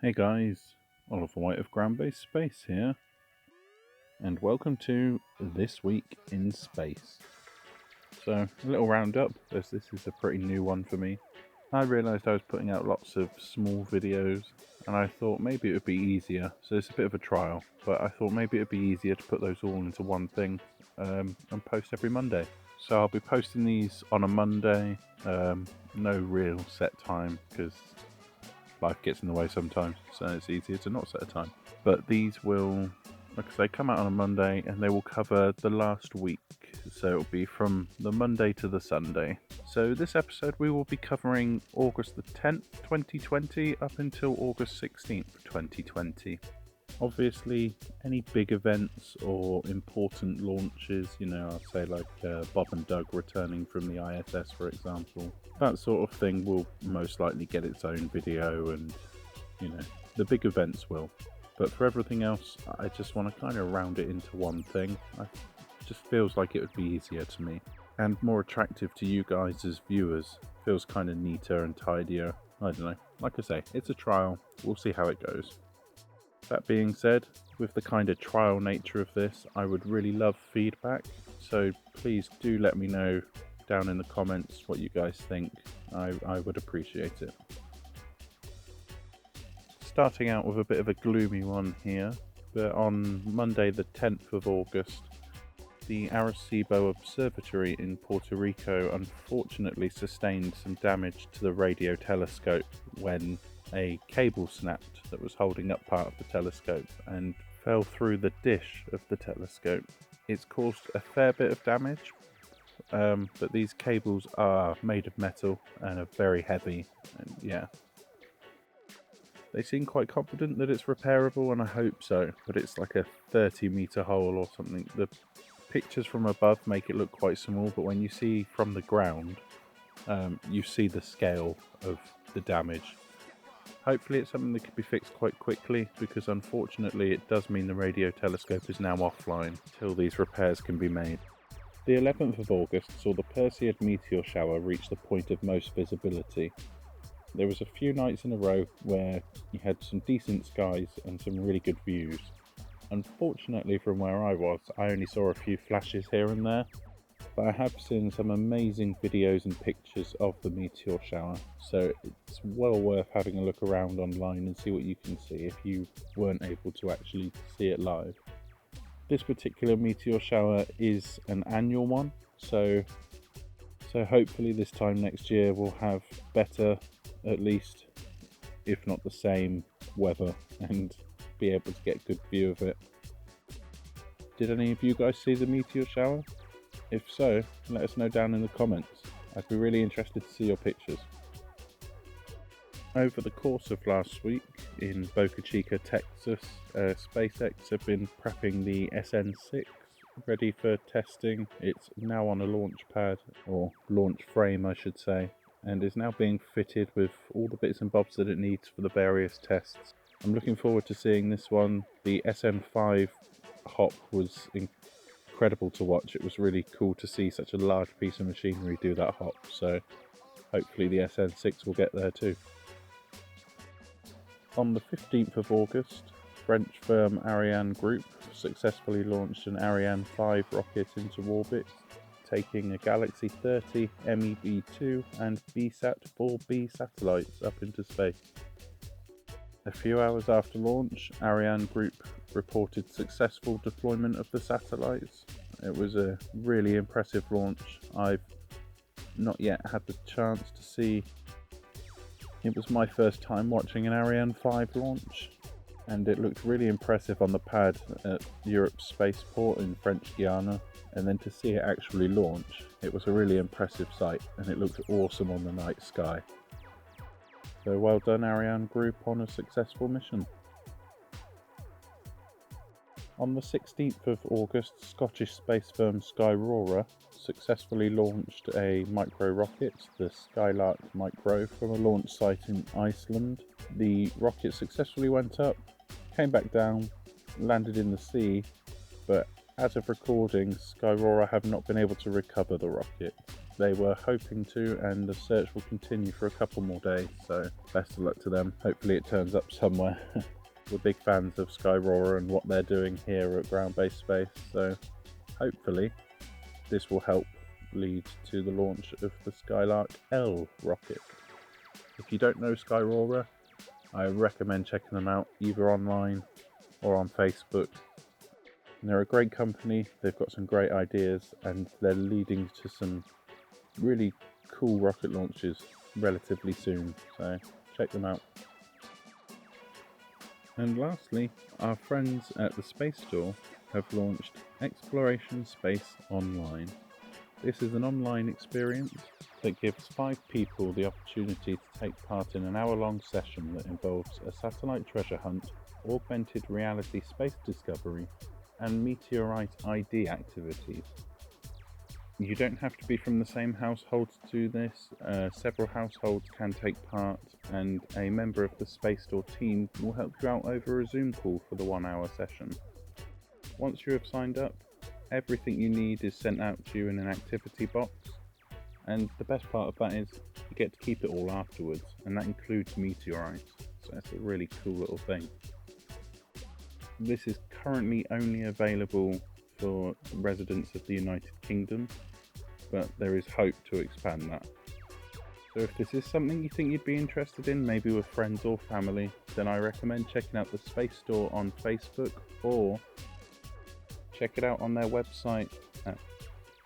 Hey guys, Oliver White of Ground Based Space here, and welcome to This Week in Space. So, a little roundup, as this is a pretty new one for me. I realised I was putting out lots of small videos, and I thought maybe it would be easier, so it's a bit of a trial, but I thought maybe it would be easier to put those all into one thing and post every Monday. So I'll be posting these on a Monday, no real set time, because life gets in the way sometimes, so it's easier to not set a time. But these will, like I say, come out on a Monday, and they will cover the last week. So it'll be from the Monday to the Sunday. So this episode we will be covering August the 10th, 2020 up until August 16th, 2020. Obviously, any big events or important launches, I'll say like Bob and Doug returning from the ISS, for example, that sort of thing will most likely get its own video, and, the big events will. But for everything else, I just want to kind of round it into one thing. It just feels like it would be easier to me and more attractive to you guys as viewers. Feels kind of neater and tidier. I don't know. Like I say, it's a trial. We'll see how it goes. That being said, with the kind of trial nature of this, I would really love feedback, so please do let me know down in the comments what you guys think. I would appreciate it. Starting out with a bit of a gloomy one here, but on Monday the 10th of August, the Arecibo Observatory in Puerto Rico unfortunately sustained some damage to the radio telescope when a cable snapped that was holding up part of the telescope and fell through the dish of the telescope. It's caused a fair bit of damage, but these cables are made of metal and are very heavy, and they seem quite confident that it's repairable, and I hope so, but it's like a 30-meter hole or something. The pictures from above make it look quite small, but when you see from the ground, you see the scale of the damage. Hopefully it's something that could be fixed quite quickly, because unfortunately it does mean the radio telescope is now offline till these repairs can be made. The 11th of August saw the Perseid meteor shower reach the point of most visibility. There was a few nights in a row where you had some decent skies and some really good views. Unfortunately, from where I was, I only saw a few flashes here and there, but I have seen some amazing videos and pictures of the meteor shower, so it's well worth having a look around online and see what you can see if you weren't able to actually see it live. This particular meteor shower is an annual one, so hopefully this time next year we'll have better, at least, if not the same, weather and be able to get a good view of it. Did any of you guys see the meteor shower? If so, let us know down in the comments. I'd be really interested to see your pictures. Over the course of last week in Boca Chica, Texas, SpaceX have been prepping the SN6 ready for testing. It's now on a launch pad, or launch frame I should say, and is now being fitted with all the bits and bobs that it needs for the various tests. I'm looking forward to seeing this one. The SN5 hop was incredible to watch. It was really cool to see such a large piece of machinery do that hop, so hopefully the SN6 will get there too. On the 15th of August, French firm Ariane Group successfully launched an Ariane 5 rocket into orbit, taking a Galaxy 30 MEB2 and BSat-4B satellites up into space. A few hours after launch, Ariane Group reported successful deployment of the satellites. It was a really impressive launch. I've not yet had the chance to see. It was my first time watching an Ariane 5 launch, and it looked really impressive on the pad at Europe's spaceport in French Guiana, and then to see it actually launch, it was a really impressive sight, and it looked awesome on the night sky. So well done Ariane Group on a successful mission. On the 16th of August, Scottish space firm Skyrora successfully launched a micro rocket, the Skylark Micro, from a launch site in Iceland. The rocket successfully went up, came back down, landed in the sea, but as of recording, Skyrora have not been able to recover the rocket. they were hoping to, and the search will continue for a couple more days, so best of luck to them. Hopefully it turns up somewhere. We're big fans of Skyroarer and what they're doing here at Ground-Based Space, so hopefully this will help lead to the launch of the Skylark L rocket. If you don't know Skyroarer, I recommend checking them out either online or on Facebook. And they're a great company, they've got some great ideas, and they're leading to some really cool rocket launches relatively soon, so check them out. And lastly, our friends at the Space Store have launched Exploration Space Online. This is an online experience that gives 5 people the opportunity to take part in an hour-long session that involves a satellite treasure hunt, augmented reality space discovery, and meteorite ID activities. You don't have to be from the same household to do this. Several households can take part, and a member of the Space Store team will help you out over a Zoom call for the 1-hour session. Once you have signed up, everything you need is sent out to you in an activity box, and the best part of that is you get to keep it all afterwards, and that includes meteorites, so it's a really cool little thing. This is currently only available for residents of the United Kingdom, but there is hope to expand that. So if this is something you think you'd be interested in, maybe with friends or family, then I recommend checking out the Space Store on Facebook, or check it out on their website at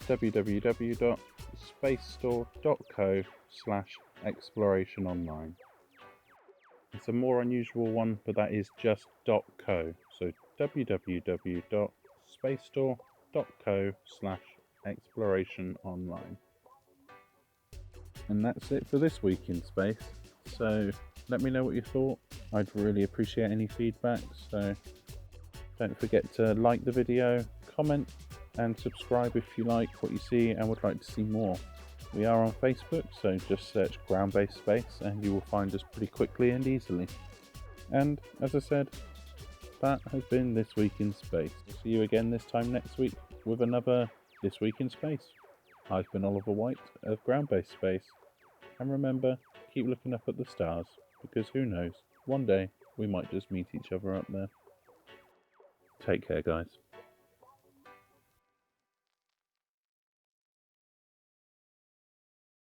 www.spacestore.co/explorationonline. It's a more unusual one, but that is just .co, so www.spacestore.co/explorationonline. And that's it for this week in space, so let me know what you thought. I'd really appreciate any feedback, so don't forget to like the video, comment and subscribe if you like what you see and would like to see more. We are on Facebook, so just search Ground-Based Space and you will find us pretty quickly and easily. And as I said, that has been This Week in Space. We'll see you again this time next week with another This Week in Space. I've been Oliver White of Ground-Based Space, and remember, keep looking up at the stars, because who knows, one day we might just meet each other up there. Take care, guys.